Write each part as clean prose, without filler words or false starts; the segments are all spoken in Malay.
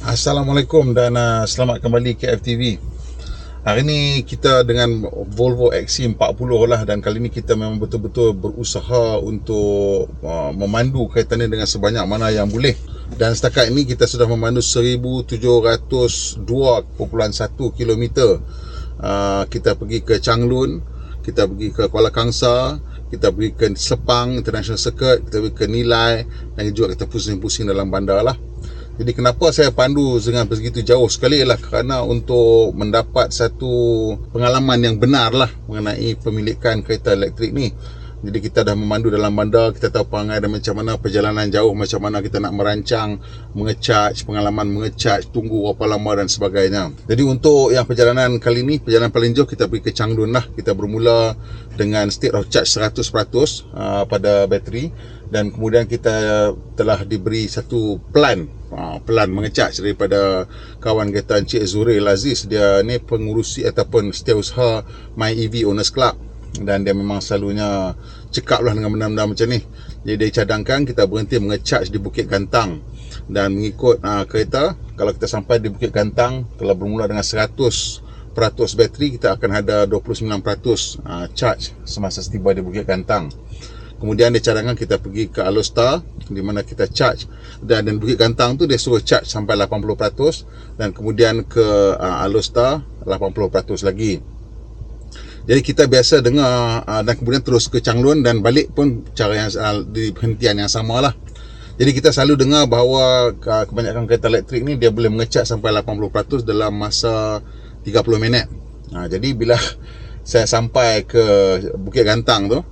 Assalamualaikum dan selamat kembali ke FTV. Hari ni kita dengan Volvo XC40 lah, dan kali ni kita memang betul-betul berusaha untuk memandu kereta ni dengan sebanyak mana yang boleh. Dan setakat ini kita sudah memandu 1702.1 km. Kita pergi ke Changlun, kita pergi ke Kuala Kangsar, kita pergi ke Sepang International Circuit, kita pergi ke Nilai, dan juga kita pusing-pusing dalam bandar lah. Jadi kenapa saya pandu dengan begitu jauh sekali ialah kerana untuk mendapat satu pengalaman yang benar lah mengenai pemilikan kereta elektrik ni. Jadi kita dah memandu dalam bandar, kita tahu perangai dan macam mana perjalanan jauh, macam mana kita nak merancang, mengecharge, pengalaman mengecharge, tunggu berapa lama dan sebagainya. Jadi untuk yang perjalanan kali ni, perjalanan paling jauh kita pergi ke Changlun lah. Kita bermula dengan state of charge 100% pada bateri, dan kemudian kita telah diberi satu plan mengecharge daripada kawan kita Encik Zuril Aziz. Dia ni pengurusi ataupun setiausaha My EV Owners Club, dan dia memang selalunya cekap lah dengan benda-benda macam ni. Jadi dia cadangkan kita berhenti mengecharge di Bukit Gantang, dan mengikut kereta, kalau kita sampai di Bukit Gantang, kalau bermula dengan 100% bateri, kita akan ada 29% charge semasa setiba di Bukit Gantang. Kemudian dia cadangkan kita pergi ke Alostar, di mana kita charge, dan Bukit Gantang tu dia suruh charge sampai 80%, dan kemudian ke Alostar 80% lagi. Jadi kita biasa dengar, dan kemudian terus ke Changlun dan balik pun cara yang di perhentian yang sama lah. Jadi kita selalu dengar bahawa kebanyakan kereta elektrik ni dia boleh mengecharge sampai 80% dalam masa 30 minit. Jadi bila saya sampai ke Bukit Gantang tu,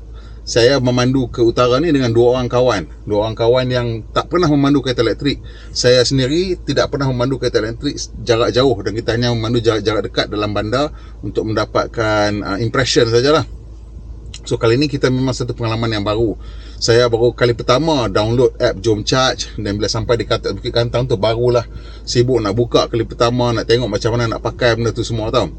saya memandu ke utara ni dengan dua orang kawan yang tak pernah memandu kereta elektrik. Saya sendiri tidak pernah memandu kereta elektrik jarak jauh, dan kita hanya memandu jarak dekat dalam bandar untuk mendapatkan impression sajalah. So kali ni kita memang satu pengalaman yang baru. Saya baru kali pertama download app Jom Charge, dan bila sampai di Bukit Gantang tu barulah sibuk nak buka kali pertama, nak tengok macam mana nak pakai benda tu semua tau.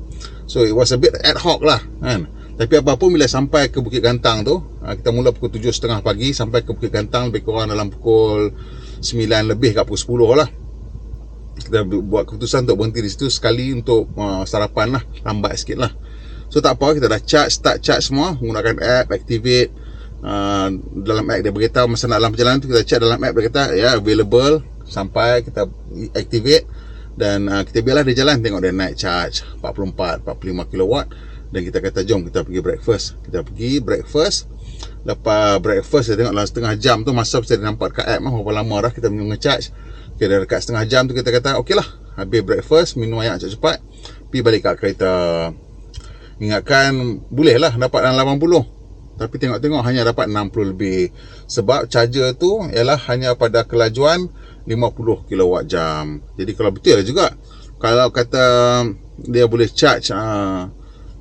So it was a bit ad hoc lah kan. Tapi apapun, bila sampai ke Bukit Gantang tu, kita mula pukul 7.30 pagi, sampai ke Bukit Gantang lebih kurang dalam pukul 9 lebih kat pukul 10 lah. Kita buat keputusan untuk berhenti di situ sekali untuk sarapan lah, lambat sikit lah. So tak apa, kita dah start charge semua menggunakan app, activate. Dalam app dia beritahu masa nak dalam perjalanan tu, kita check dalam app dia kata available, sampai kita activate, dan kita biarlah dia jalan, tengok dia naik charge 44-45 kW. Dan kita kata jom kita pergi breakfast. Kita pergi breakfast. Lepas breakfast, saya tengok dalam setengah jam tu, masa saya nampak kat app berapa lama dah kita nge-charge. Okay, dah dekat setengah jam tu kita kata okey lah, habis breakfast, minum air cepat-cepat, pergi balik kat kereta. Ingatkan boleh lah dapat dalam 80, tapi tengok-tengok hanya dapat 60 lebih. Sebab charger tu ialah hanya pada kelajuan 50 kWh. Jadi kalau betul lah juga, kalau kata dia boleh charge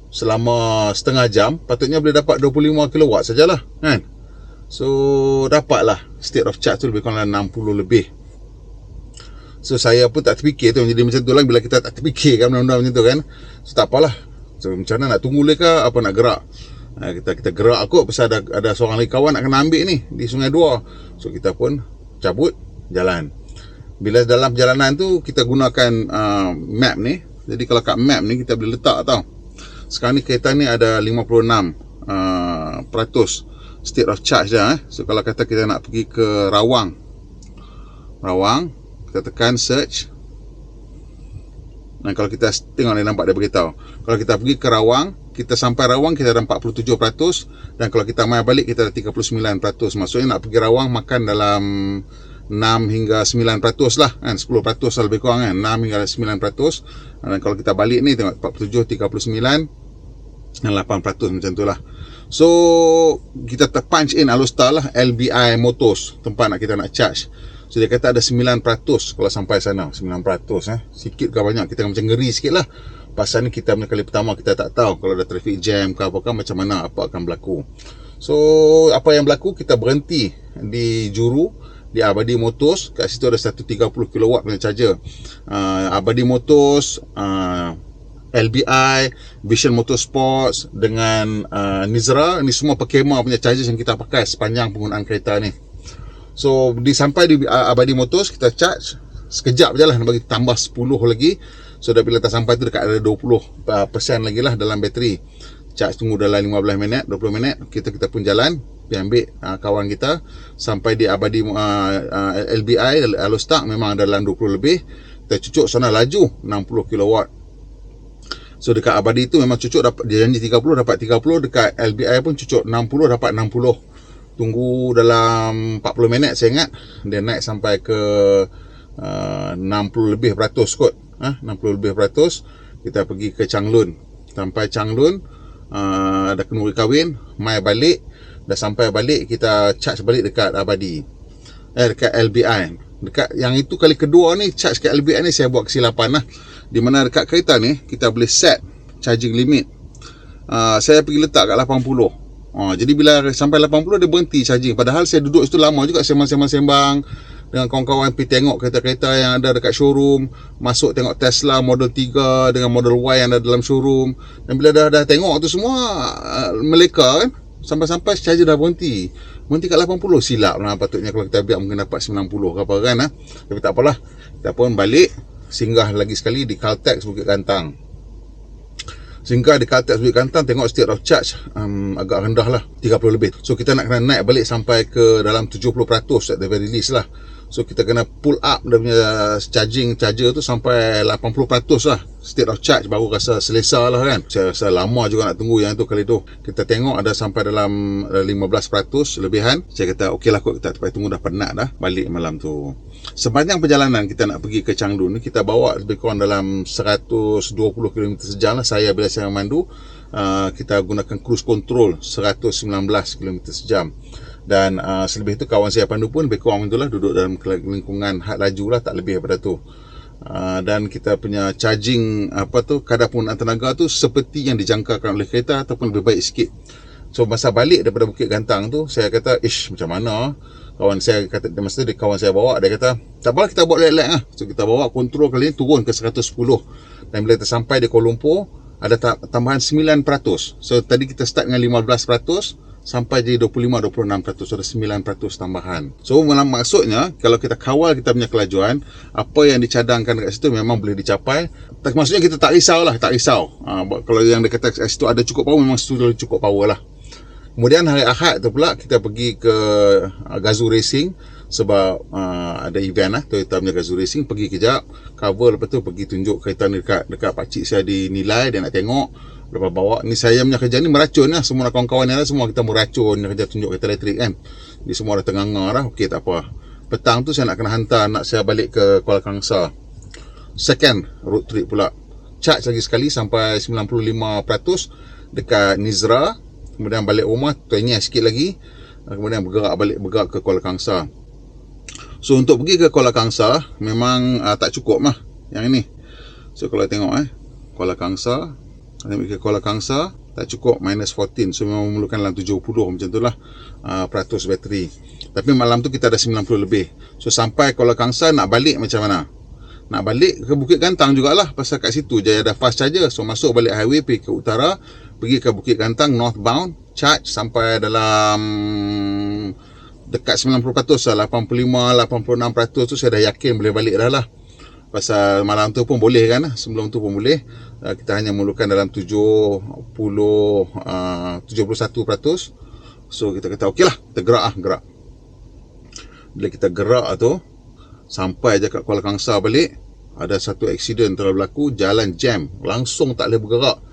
selama setengah jam, patutnya boleh dapat 25 kW sajalah kan. So dapatlah state of charge tu lebih kurang 60 lebih. So saya pun tak terfikir tu, jadi macam tu lah bila kita tak terfikir kan benda-benda macam tu kan. So tak apalah, so macam mana nak tunggu lagi ke apa nak gerak. Kita gerak kot, pasal ada seorang lagi kawan nak kena ambil ni di Sungai Dua. So kita pun cabut jalan. Bila dalam perjalanan tu kita gunakan map ni. Jadi kalau kat map ni kita boleh letak tau, sekarang ni kereta ni ada 56% state of charge dah. So kalau kata kita nak pergi ke Rawang, kita tekan search, dan kalau kita tengok ni nampak dia beritahu, kalau kita pergi ke Rawang, kita sampai Rawang kita ada 47%, dan kalau kita mai balik kita ada 39%. Maksudnya nak pergi Rawang makan dalam 6 hingga 9% lah kan, 10% lah lebih kurang kan, 6 hingga 9%. Dan kalau kita balik ni tengok 47, 39 dan 8% macam tu lah. So kita punch in Alostar lah, LBI Motors, tempat kita nak charge. So dia kata ada 9% kalau sampai sana. 9% sikit ke banyak, kita macam ngeri sikit lah. Pasal ni kita punya kali pertama, kita tak tahu kalau ada traffic jam ke apa, macam mana, apa akan berlaku. So apa yang berlaku, kita berhenti di Juru, di Abadi Motors. Kat situ ada 130 kW punya charger. Abadi Motors, LBI, Vision Motorsports dengan Nizra, ni semua Perkema punya charger yang kita pakai sepanjang penggunaan kereta ni. So sampai di Abadi Motors, kita charge sekejap je lah, nak bagi tambah 10 lagi. So dah bila tak sampai tu dekat ada 20% lagi lah dalam bateri. Charge tunggu dalam 15 minit, 20 minit, kita pun jalan pergi ambil kawan kita sampai di Abadi LBI Alostak. Memang dalam 20 lebih. Kita cucuk sana laju 60 kW. So dekat Abadi tu memang cucuk dapat, dia janji 30 dapat 30. Dekat LBI pun cucuk 60 dapat 60. Tunggu dalam 40 minit saya ingat. Dia naik sampai ke 60 lebih peratus kot. 60 lebih peratus. Kita pergi ke Changlun. Sampai Changlun, dah kenduri kahwin, mai balik. Dah sampai balik, kita charge balik dekat Abadi. Dekat LBI. Dekat yang itu kali kedua ni, charge kat LBI ni saya buat kesilapan lah. Di mana dekat kereta ni, kita boleh set charging limit. Saya pergi letak kat 80. Jadi bila sampai 80 dia berhenti charging. Padahal saya duduk situ lama juga, sembang-sembang dengan kawan-kawan, pergi tengok kereta-kereta yang ada dekat showroom, masuk tengok Tesla Model 3 dengan Model Y yang ada dalam showroom. Dan bila dah tengok tu semua meleka kan, sampai-sampai charger dah berhenti kat 80. Silap lah, patutnya kalau kita biar mungkin dapat 90 ke apa kan. Tapi tak apalah, kita pun balik, singgah lagi sekali di Caltex Bukit Kantang. Singgah di Caltex Bukit Kantang, tengok state of charge agak rendah lah, 30 lebih. So kita nak kena naik balik sampai ke dalam 70% at the very least lah. So kita kena pull up dia punya charger tu sampai 80% lah state of charge, baru rasa selesa lah kan. Saya rasa lama juga nak tunggu yang tu kali tu. Kita tengok ada sampai dalam 15% lebihan. Saya kata okey lah kot, kita tunggu, dah penat dah balik malam tu. Sepanjang perjalanan kita nak pergi ke Changlun ni, kita bawa lebih kurang dalam 120 km sejam lah. Saya bila saya memandu, kita gunakan cruise control 119 km sejam. Dan selebih itu kawan saya pandu pun lebih kurang itulah, duduk dalam lingkungan had laju lah, tak lebih daripada tu. Dan kita punya charging kadar penggunaan tenaga tu seperti yang dijangkakan oleh kereta ataupun lebih baik sikit. So masa balik daripada Bukit Kantang tu, saya kata macam mana. Kawan saya kata, masa tu kawan saya bawa, dia kata tak apa, kita bawa lag-lag lah. So kita bawa kontrol kali ni turun ke 110. Dan bila kita sampai di Kuala Lumpur, ada tambahan 9%. So tadi kita start dengan 15%, sampai jadi 25-26%, ada 9% tambahan. So maksudnya kalau kita kawal kita punya kelajuan, apa yang dicadangkan dekat situ memang boleh dicapai. Maksudnya kita tak risau lah, tak risau. Kalau yang dia kata kat situ ada cukup power, memang situ cukup power lah. Kemudian hari Ahad tu pula kita pergi ke Gazoo Racing sebab ada event lah, Toyota punya Gazoo Racing. Pergi kejap, cover, lepas tu pergi tunjuk kereta ni dekat pakcik saya di Nilai, dia nak tengok. Lepas bawa ni, saya punya kerja ni meracun lah. Semua kawan-kawan ni lah, semua kita meracun kerja tunjuk kereta elektrik kan. Jadi semua dah tengah-tengah lah. Okey, tak apa. Petang tu saya nak kena hantar anak saya balik ke Kuala Kangsar. Second road trip pula, charge lagi sekali sampai 95% dekat Nizra. Kemudian balik rumah, tanya sikit lagi. Kemudian bergerak ke Kuala Kangsar. So untuk pergi ke Kuala Kangsar memang tak cukup lah yang ini. So kalau tengok Kuala Kangsar, ke Kuala Kangsar tak cukup, -14. So memang memerlukan dalam 70 macam tu lah peratus bateri. Tapi malam tu kita ada 90 lebih. So sampai Kuala Kangsar nak balik macam mana? Nak balik ke Bukit Kantang jugalah, pasal kat situ je ada fast charger. So masuk balik highway pergi ke utara, pergi ke Bukit Kantang northbound, charge sampai dalam dekat 90% lah, 85-86% tu saya dah yakin boleh balik dah lah. Pasal malam tu pun boleh kan, sebelum tu pun boleh. Kita hanya memerlukan dalam 71%. So kita kata okey lah, kita gerak. Bila kita gerak tu, sampai je kat Kuala Kangsar balik, ada satu aksiden telah berlaku, jalan jam, langsung tak boleh bergerak.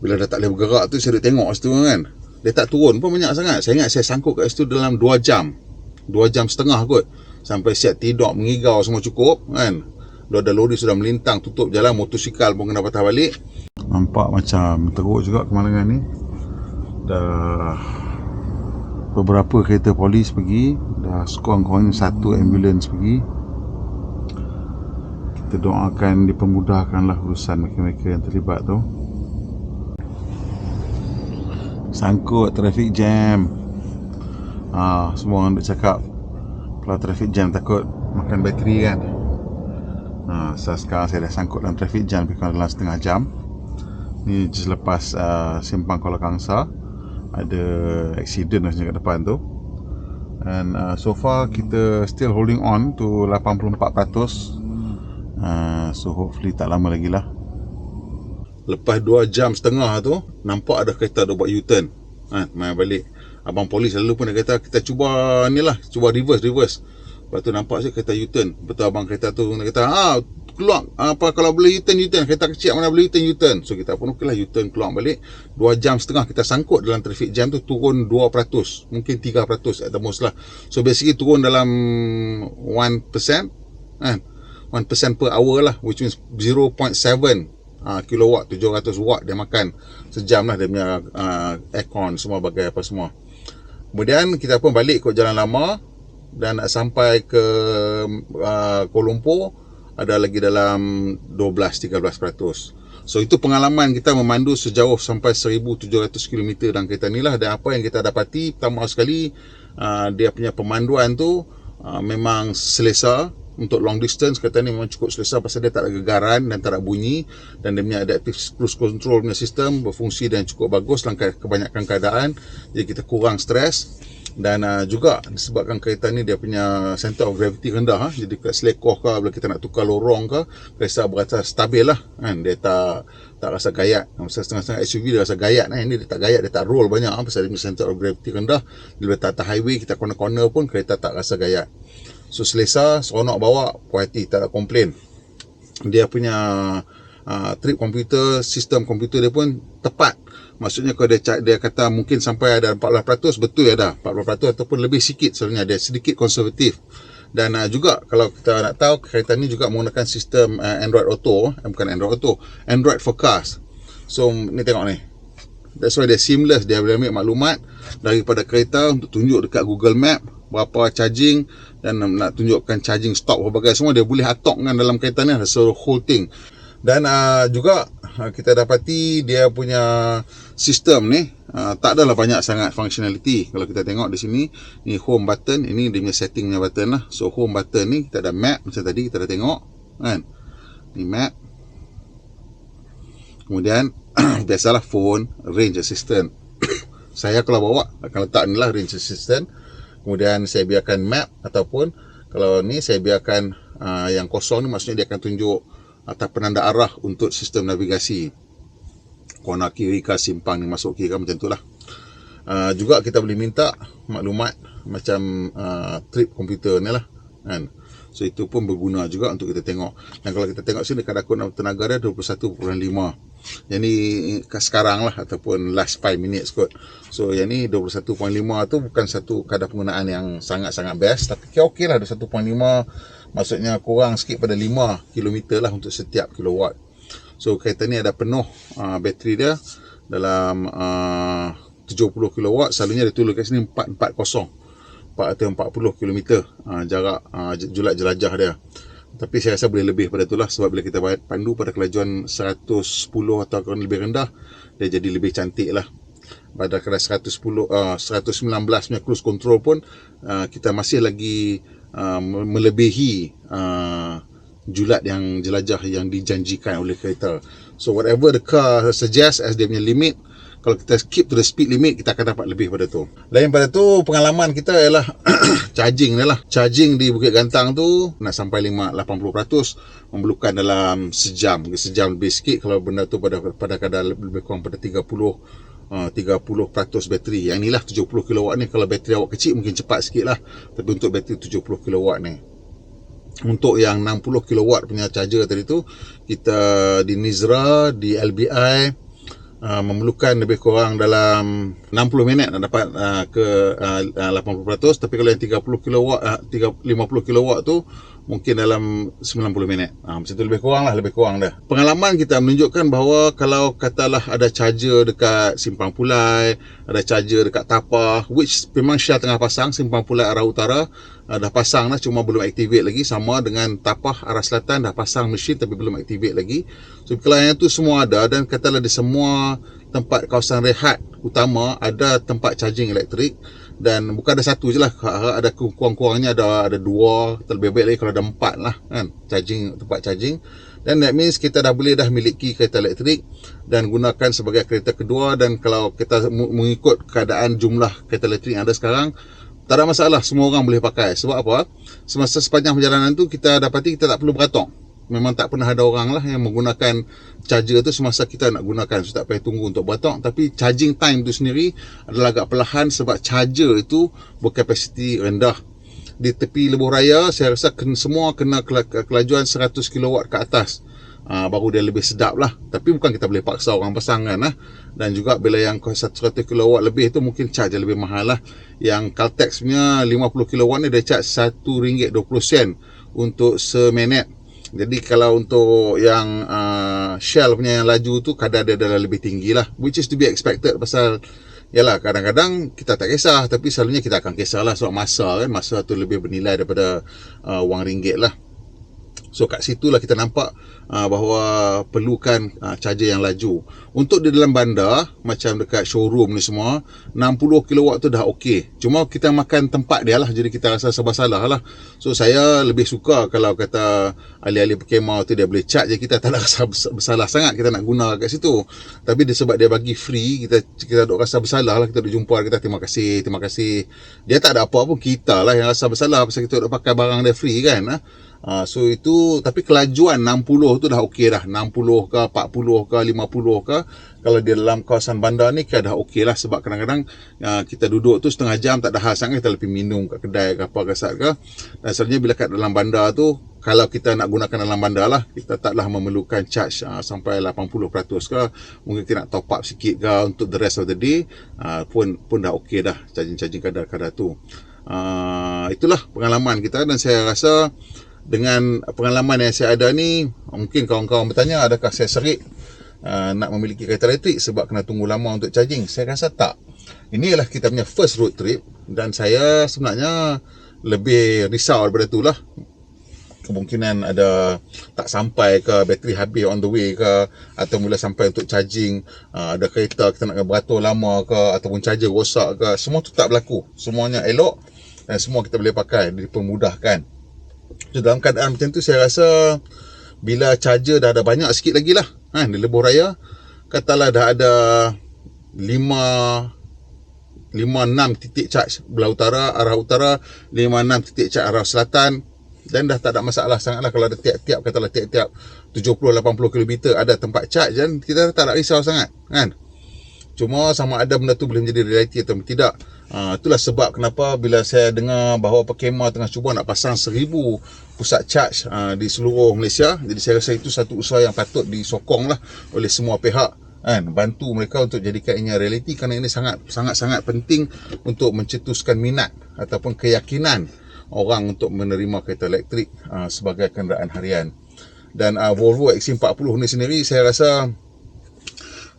Bila dah tak boleh bergerak tu, saya tengok situ kan, dia tak turun pun banyak sangat. Saya ingat saya sangkut kat situ dalam 2 jam 2.5 jam kot. Sampai siap tidur, mengigau semua cukup kan. Ada lori sudah melintang, tutup jalan, motosikal pun kena patah balik. Nampak macam teruk juga kemalangan ni. Dah beberapa kereta polis pergi, dah sekurang-kurangnya 1 ambulans pergi. Kita doakan dipermudahkanlah urusan mereka-mereka yang terlibat tu. Sangkut traffic jam. Semua orang duk cakap kalau traffic jam takut makan bateri kan. So sekarang saya dah sangkut dalam traffic jam lebih kurang dalam setengah jam. Ni just lepas simpang Kuala Kangsar, ada aksiden macam kat depan tu. And so far kita still holding on to 84%. So hopefully tak lama lagi lah. Lepas 2 jam setengah tu, nampak ada kereta dah buat U-turn. Main balik. Abang polis selalu pun dia kata, kita cuba ni lah, cuba reverse. Lepas tu nampak je kereta U-turn. Betul abang kereta tu, dia kata, keluar, kalau boleh U-turn. Kereta kecil mana boleh U-turn. So kita pun okey lah, U-turn keluar balik. 2 jam setengah kita sangkut dalam traffic jam tu, turun 2%, mungkin 3% at the most lah. So basically turun dalam 1%, 1% per hour lah, which means 0.7 kilowatt, 700 watt dia makan sejam lah, dia punya aircon semua bagai apa semua. Kemudian kita pun balik ikut jalan lama dan nak sampai ke Kuala Lumpur ada lagi dalam 12-13%. So itu pengalaman kita memandu sejauh sampai 1700 km dalam kereta ni lah. Dan apa yang kita dapati, pertama sekali dia punya pemanduan tu memang selesa. Untuk long distance kereta ni memang cukup selesa pasal dia tak ada gegaran dan tak ada bunyi, dan dia punya adaptive cruise control punya sistem berfungsi dan cukup bagus dalam kebanyakan keadaan. Jadi kita kurang stres. Dan juga disebabkan kereta ni dia punya center of gravity rendah, jadi kat selekoh ke, bila kita nak tukar lorong ke, kereta berasa stabil lah kan. Dia tak rasa gayat. Masa setengah-setengah SUV dia rasa gayat, ini dia tak gayat, dia tak roll banyak pasal dia punya center of gravity rendah. Bila atas highway kita corner-corner pun kereta tak rasa gayat. So selesa, seronok bawa, puas hati, tak ada komplain. Dia punya trip komputer, sistem komputer dia pun tepat. Maksudnya kalau dia kata mungkin sampai ada 14%, betul ya dah 14% ataupun lebih sikit. Sebenarnya dia sedikit konservatif. Dan juga kalau kita nak tahu, kereta ni juga menggunakan sistem Android Auto, bukan Android Auto, Android Forecast. So ni tengok ni, that's why dia seamless. Dia boleh ambil maklumat daripada kereta untuk tunjuk dekat Google Map berapa charging, dan nak tunjukkan charging stop berbagai semua dia boleh atok kan dalam kereta ni, so whole thing. Dan juga kita dapati dia punya sistem ni tak adalah banyak sangat functionality. Kalau kita tengok di sini, ni home button, ini dia punya setting punya button lah. So home button ni kita ada map, macam tadi kita dah tengok kan, ni map. Kemudian biasalah phone, range assistant. Saya kalau bawa akan letak ni lah, range assistant. Kemudian saya biarkan map, ataupun kalau ni saya biarkan yang kosong ni, maksudnya dia akan tunjuk atas penanda arah untuk sistem navigasi. Kona kiri ke, simpang ni masuk kiri ke, macam tu lah. Juga kita boleh minta maklumat macam trip komputer ni lah kan. So itu pun berguna juga untuk kita tengok. Dan kalau kita tengok sini, kadar akun tenaga dia 21.5. Yang ni sekarang lah, ataupun last 5 minutes kot. So yang ni 21.5 tu bukan satu kadar penggunaan yang sangat-sangat best, tapi okey lah 21.5. Maksudnya kurang sikit pada 5 km lah untuk setiap kilowatt. So kereta ni ada penuh bateri dia dalam 70 kW. Selalunya dia tulis kat sini 440 atau 40 km jarak julat jelajah dia. Tapi saya rasa boleh lebih pada itulah, sebab bila kita pandu pada kelajuan 110 atau lebih rendah, dia jadi lebih cantik lah. Pada kadar 119 punya cruise control pun kita masih lagi melebihi julat yang jelajah yang dijanjikan oleh kereta. So whatever the car suggest as dia punya limit, kalau kita keep to the speed limit, kita akan dapat lebih pada tu. Lain pada tu, pengalaman kita ialah charging ni lah. Charging di Bukit Gantang tu nak sampai 80% memerlukan dalam sejam lebih sikit. Kalau benda tu pada kadar lebih kurang pada 30% bateri. Yang inilah 70 kW ni. Kalau bateri awak kecil mungkin cepat sikit lah, tapi untuk bateri 70 kW ni, untuk yang 60 kW punya charger tadi tu, kita di Nizra, di LBI memerlukan lebih kurang dalam 60 minit nak dapat ke 80%. Tapi kalau yang 30 kW, 50 kW tu mungkin dalam 90 minit. Macam tu lebih kurang dah. Pengalaman kita menunjukkan bahawa kalau katalah ada charger dekat Simpang Pulai, ada charger dekat Tapah, which memang Syah tengah pasang, Simpang Pulai arah utara dah pasang lah, cuma belum activate lagi. Sama dengan Tapah arah selatan dah pasang mesin tapi belum activate lagi. So kalau yang tu semua ada, dan katalah di semua tempat kawasan rehat utama ada tempat charging elektrik, dan bukan ada satu je lah, ada kurang-kurangnya ada dua, terlebih baik lagi kalau ada 4 lah kan, tempat charging. Dan that means kita dah miliki kereta elektrik dan gunakan sebagai kereta kedua. Dan kalau kita mengikut keadaan jumlah kereta elektrik yang ada sekarang, tak ada masalah, semua orang boleh pakai. Sebab apa? Semasa sepanjang perjalanan tu kita dapati kita tak perlu beratok. Memang tak pernah ada orang lah yang menggunakan charger tu semasa kita nak gunakan, so tak payah tunggu untuk beratok. Tapi charging time tu sendiri adalah agak perlahan sebab charger itu berkapasiti rendah. Di tepi lebuh raya saya rasa semua kena kelajuan 100 kW ke atas, baru dia lebih sedap lah. Tapi bukan kita boleh paksa orang pasang kan lah. Dan juga bila yang 100 kW lebih tu mungkin charge lebih mahal lah. Yang Caltex punya 50 kW ni dia charge RM1.20 untuk seminit. Jadi kalau untuk yang Shell punya yang laju tu kadar dia dah lebih tinggi lah, which is to be expected. Pasal yalah, kadang-kadang kita tak kisah, tapi selalunya kita akan kisah lah sebab masa kan, masa tu lebih bernilai daripada wang ringgit lah. So kat situlah kita nampak bahawa perlukan charger yang laju. Untuk di dalam bandar macam dekat showroom ni semua 60 kW tu dah okey. Cuma kita makan tempat dia lah, jadi kita rasa serba salah lah. So saya lebih suka kalau kata ahli-ahli perkhemah tu dia boleh charge je, kita tak nak rasa bersalah sangat kita nak guna kat situ. Tapi dia sebab dia bagi free, kita duk rasa bersalah lah. Kita duk jumpa kita terima kasih. Dia tak ada apa pun, kita lah yang rasa bersalah pasal kita duk pakai barang dia free kan. So itu, tapi kelajuan 60 tu dah okey dah. 60 ke 40 ke 50 ke, kalau dia dalam kawasan bandar ni kan dah okey lah. Sebab kadang-kadang kita duduk tu setengah jam tak ada hal sangat, kita lebih minum kat kedai ke apa ke sat ke. Dan selalunya bila kat dalam bandar tu, kalau kita nak gunakan dalam bandar lah, kita taklah memerlukan charge sampai 80% ke. Mungkin kita nak top up sikit ke untuk the rest of the day, pun dah okey dah charging kadar-kadar tu. Itulah pengalaman kita. Dan saya rasa dengan pengalaman yang saya ada ni, mungkin kawan-kawan bertanya adakah saya serik nak memiliki kereta elektrik sebab kena tunggu lama untuk charging. Saya rasa tak. Ini adalah kita punya first road trip dan saya sebenarnya lebih risau daripada tu lah. Kemungkinan ada tak sampai ke, bateri habis on the way ke, atau mula sampai untuk charging, ada kereta kita nak beratur lama ke, ataupun charger rosak ke. Semua tu tak berlaku. Semuanya elok dan semua kita boleh pakai, dipermudahkan. So, dalam keadaan macam tu saya rasa bila charger dah ada banyak sikit lagi lah di lebuh raya, katalah dah ada 5-6 titik charge belah arah utara, 5-6 titik charge arah selatan, dan dah tak ada masalah sangat lah. Kalau ada tiap-tiap 70-80 km ada tempat charge, dan kita tak nak risau sangat kan. Cuma sama ada benda tu boleh menjadi realiti atau tidak. Itulah sebab kenapa bila saya dengar bahawa perkhemah tengah cuba nak pasang 1000 pusat charge di seluruh Malaysia. Jadi saya rasa itu satu usaha yang patut disokong lah oleh semua pihak kan, bantu mereka untuk jadikan ini realiti, kerana ini sangat penting untuk mencetuskan minat ataupun keyakinan orang untuk menerima kereta elektrik sebagai kenderaan harian. Dan Volvo XC40 ni sendiri saya rasa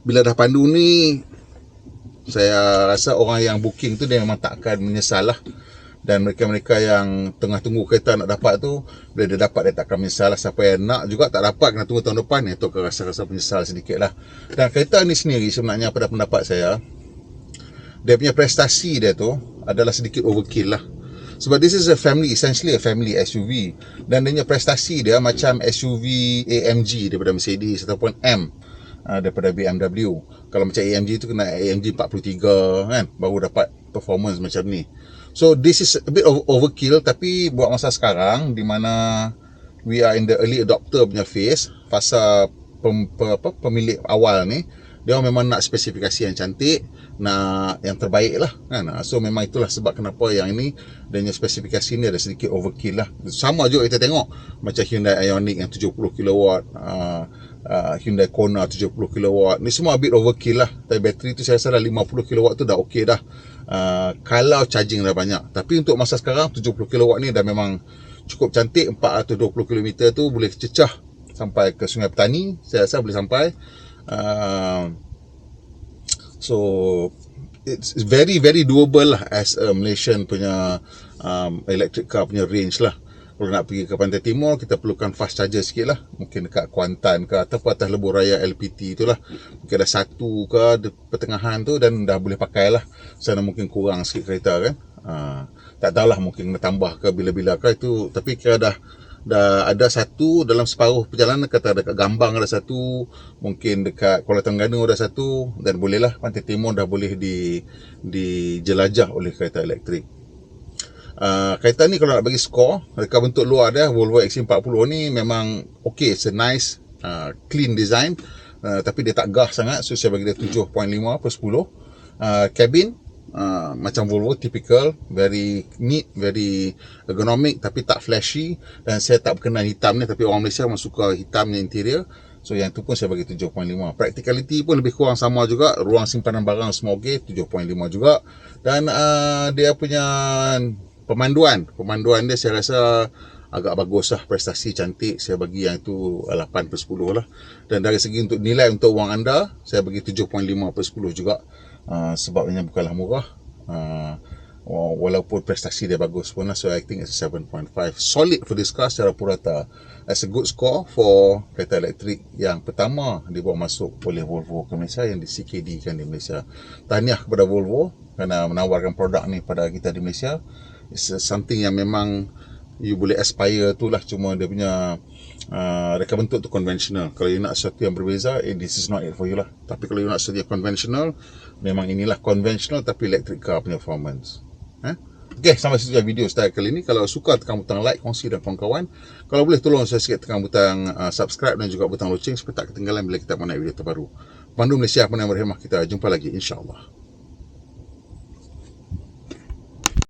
bila dah pandu ni, saya rasa orang yang booking tu dia memang tak akan menyesal lah. Dan mereka-mereka yang tengah tunggu kereta nak dapat tu, bila dia dapat dia tak akan menyesal lah. Siapa yang nak juga tak dapat, kena tunggu tahun depan, itu akan rasa-rasa menyesal sedikit lah. Dan kereta ni sendiri sebenarnya pada pendapat saya, dia punya prestasi dia tu adalah sedikit overkill lah. Sebab this is essentially a family SUV. Dan dia punya prestasi dia macam SUV AMG daripada Mercedes ataupun M daripada BMW. Kalau macam AMG tu kena AMG 43 kan, baru dapat performance macam ni. So this is a bit of overkill, tapi buat masa sekarang di mana we are in the early adopter punya phase, fasa pemilik awal ni, dia memang nak spesifikasi yang cantik, nak yang terbaik lah kan. So memang itulah sebab kenapa yang ini dan yang spesifikasi ni ada sedikit overkill lah. Sama juga kita tengok macam Hyundai Ioniq yang 70 kW, Hyundai Kona 70 kW, ni semua a bit overkill lah. Tapi bateri tu saya rasa dah 50 kW tu dah okey dah, kalau charging dah banyak. Tapi untuk masa sekarang 70 kW ni dah memang cukup cantik. 420 km tu boleh cecah sampai ke Sungai Petani, saya rasa boleh sampai. So it's very doable lah as a Malaysian punya electric car punya range lah. Kalau nak pergi ke Pantai Timur, kita perlukan fast charger sikit lah, mungkin dekat Kuantan ke ataupun atas lebuh raya LPT tu lah. Mungkin ada satu ke pertengahan tu dan dah boleh pakai lah. Sana mungkin kurang sikit kereta kan, tak tahulah, mungkin nak tambah ke bila-bila ke itu. Tapi kira dah ada satu dalam separuh perjalanan, kata dekat Gambang ada satu, mungkin dekat Kuala Terengganu ada satu, dan bolehlah Pantai Timur dah boleh dijelajah oleh kereta elektrik. Kaitan ni kalau nak bagi skor, reka bentuk luar dia Volvo XC40 ni memang okay, it's a nice clean design, tapi dia tak gah sangat, so saya bagi dia 7.5/10. Cabin macam Volvo, typical, very neat, very ergonomic, tapi tak flashy, dan saya tak berkenan hitam ni, tapi orang Malaysia memang suka hitamnya interior, so yang tu pun saya bagi 7.5. Practicality pun lebih kurang sama juga, ruang simpanan barang semua okey, 7.5 juga. Dan dia punya pemanduan dia saya rasa agak bagus lah, prestasi cantik, saya bagi yang itu 8/10 lah. Dan dari segi untuk nilai untuk wang anda, saya bagi 7.5/10 juga. Sebabnya bukanlah murah, walaupun prestasi dia bagus pun lah, so I think it's 7.5, solid for this car secara purata. That's a good score for kereta elektrik yang pertama dibawa masuk oleh Volvo ke Malaysia, yang di CKD kan di Malaysia. Tahniah kepada Volvo kerana menawarkan produk ni pada kita di Malaysia. It's something yang memang you boleh aspire tu lah, cuma dia punya reka bentuk tu konvensional. Kalau you nak sesuatu yang berbeza, this is not it for you lah. Tapi kalau you nak sesuatu yang konvensional, memang inilah konvensional tapi electric car punya performance. Okay, sampai situ video style kali ni. Kalau suka, tekan butang like, kongsi dan kawan-kawan. Kalau boleh tolong saya sikit tekan butang subscribe dan juga butang loceng supaya tak ketinggalan bila kita menaik video terbaru. Pandu Malaysia, Penang Berhemah, kita jumpa lagi insya-Allah.